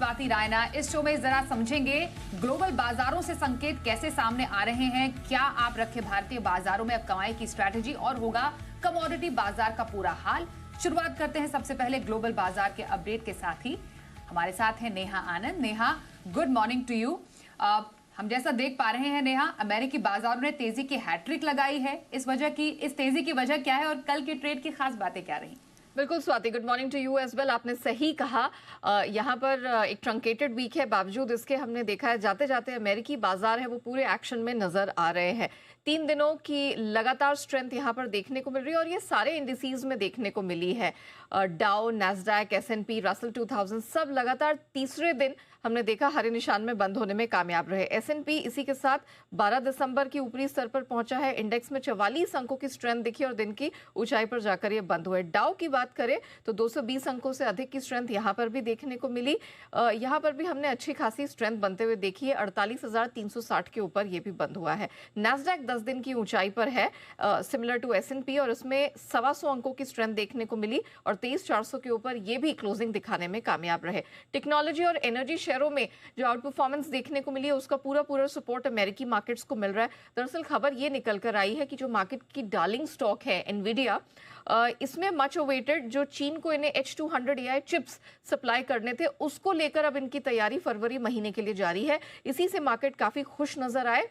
स्वाति रायना। इस शो में जरा समझेंगे ग्लोबल बाजारों से संकेत कैसे सामने आ रहे हैं, क्या आप रखे भारतीय बाजारों में अब कमाई की स्ट्रैटेजी और होगा कमोडिटी बाजार का पूरा हाल। शुरुआत करते हैं सबसे पहले ग्लोबल बाजार के अपडेट के साथ ही। हमारे साथ है Neha Anand. Neha, good morning to you. हम जैसा देख पा रहे हैं नेहा, अमेरिकी बाजारों ने तेजी की हैट्रिक लगाई है। इस तेजी की वजह क्या है और कल की ट्रेड की खास बातें क्या रही? बिल्कुल Swati, good morning to you as well. आपने सही कहा, यहाँ पर एक ट्रंकेटेड वीक है, बावजूद इसके हमने देखा है जाते जाते अमेरिकी बाजार है वो पूरे एक्शन में नजर आ रहे हैं। 3 दिनों की लगातार स्ट्रेंथ यहाँ पर देखने को मिल रही है और ये सारे इंडिसेस में देखने को मिली है। डाउ, नैस्डैक, S&P, रसल 2000 सब लगातार तीसरे दिन हमने देखा हरे निशान में बंद होने में कामयाब रहे। S&P इसी के साथ 12 दिसंबर की ऊपरी स्तर पर पहुंचा है। इंडेक्स में 44 अंकों की स्ट्रेंथ दिखी और दिन की ऊंचाई पर जाकर ये बंद हुए। डाउ की बात करें तो 220 अंकों से अधिक की स्ट्रेंथ यहाँ पर भी देखने को मिली। यहाँ पर भी हमने अच्छी खासी स्ट्रेंथ बनते हुए देखी है। 48,360 के ऊपर ये भी बंद हुआ है। नैस्डैक 10 दिन की ऊंचाई पर है, सिमिलर टू S&P, और इसमें 125 अंकों की स्ट्रेंथ देखने को मिली और 23,400 के ऊपर ये भी क्लोजिंग दिखाने में कामयाब रहे। टेक्नोलॉजी और एनर्जी शेयरों में जो आउट परफॉर्मेंस देखने को मिली है उसका पूरा सपोर्ट अमेरिकी मार्केट्स को मिल रहा है। दरअसल खबर ये निकल कर आई है कि जो मार्केट की डार्लिंग स्टॉक है एनवीडिया, इसमें मच अवेटेड जो चीन को इन्हें H200 AI चिप्स सप्लाई करने थे उसको लेकर अब इनकी तैयारी फरवरी महीने के लिए जारी है। इसी से मार्केट काफी खुश नजर आए।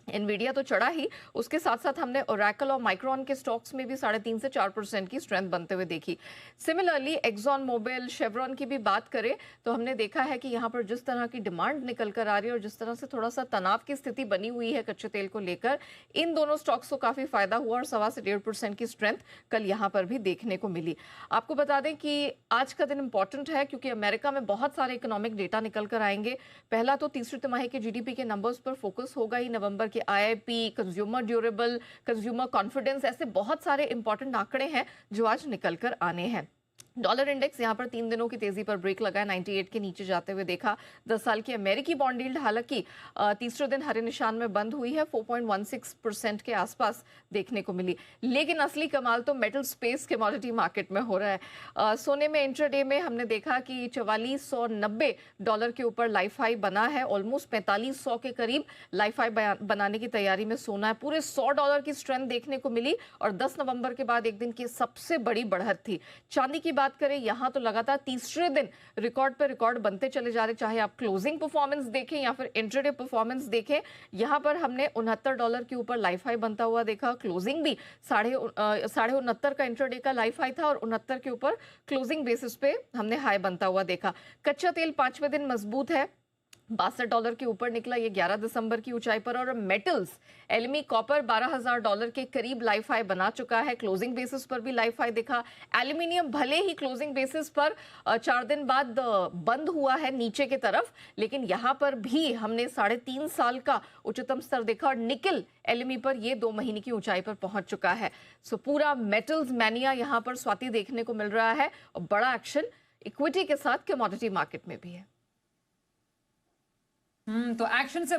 एनवीडिया तो चढ़ा ही, उसके साथ साथ हमने ओरेकल और माइक्रोन के स्टॉक्स में भी 3.5 से 4% की स्ट्रेंथ बनते हुए देखी। सिमिलरली एक्सॉन मोबिल, शेवरॉन की भी बात करें तो हमने देखा है कि यहाँ पर जिस तरह की डिमांड निकल कर आ रही है और जिस तरह से थोड़ा सा तनाव की स्थिति बनी हुई है कच्चे तेल को लेकर, इन दोनों स्टॉक्स को काफी फायदा हुआ और 1.25 से 1.5% की स्ट्रेंथ कल यहाँ पर भी देखने को मिली। आपको बता दें कि आज का दिन इंपॉर्टेंट है क्योंकि अमेरिका में बहुत सारे इकोनॉमिक डेटा निकल कर आएंगे। पहला तो तीसरी तिमाही के GDP के नंबर्स पर फोकस होगा ही। नवंबर के IIP, consumer durable, consumer confidence, ऐसे बहुत सारे इंपॉर्टेंट आंकड़े हैं जो आज निकल कर आने हैं। डॉलर इंडेक्स यहाँ पर 3 दिनों की तेजी पर ब्रेक लगा, 98 के नीचे जाते हुए देखा। 10 साल की अमेरिकी बॉन्ड यील्ड हालांकि तीसरे दिन हरे निशान में बंद हुई है, 4.16% के आसपास देखने को मिली। लेकिन असली कमाल तो मेटल स्पेस कमोडिटी मार्केट में हो रहा है। सोने में इंट्राडे में हमने देखा कि $4490 के ऊपर लाइफ हाई बना है। ऑलमोस्ट 4500 के करीब लाइफ हाई बनाने की तैयारी में सोना है। पूरे $100 की स्ट्रेंथ देखने को मिली और 10 नवंबर के बाद एक दिन की सबसे बड़ी बढ़त थी। चांदी की बात करें, यहां तो लगातार तीसरे दिन रिकॉर्ड पर रिकॉर्ड बनते चले जा रहे, चाहे आप क्लोजिंग परफॉर्मेंस देखें या फिर इंट्राडे परफॉर्मेंस देखें। यहां पर हमने $69 के ऊपर लाइफ हाई बनता हुआ देखा। क्लोजिंग भी साढ़े 69 का इंट्राडे का लाइफ हाई था और 69 के ऊपर क्लोजिंग बेसिस पे हमने हाई बनता हुआ देखा। कच्चा तेल 5वें दिन मजबूत है, $62 के ऊपर निकला, ये 11 दिसंबर की ऊंचाई पर। और मेटल्स, एलमी कॉपर $12,000 के करीब लाइफ हाई बना चुका है। क्लोजिंग बेसिस पर भी लाइफ हाई दिखा। एल्यूमिनियम भले ही क्लोजिंग बेसिस पर 4 दिन बाद बंद हुआ है नीचे की तरफ, लेकिन यहां पर भी हमने 3.5 साल का उच्चतम स्तर देखा और निकल एलमी पर ये 2 महीने की ऊंचाई पर पहुंच चुका है। सो पूरा मेटल्स मैनिया यहां पर स्वाति देखने को मिल रहा है और बड़ा एक्शन इक्विटी के साथ कमोडिटी मार्केट में भी है। तो एक्शन से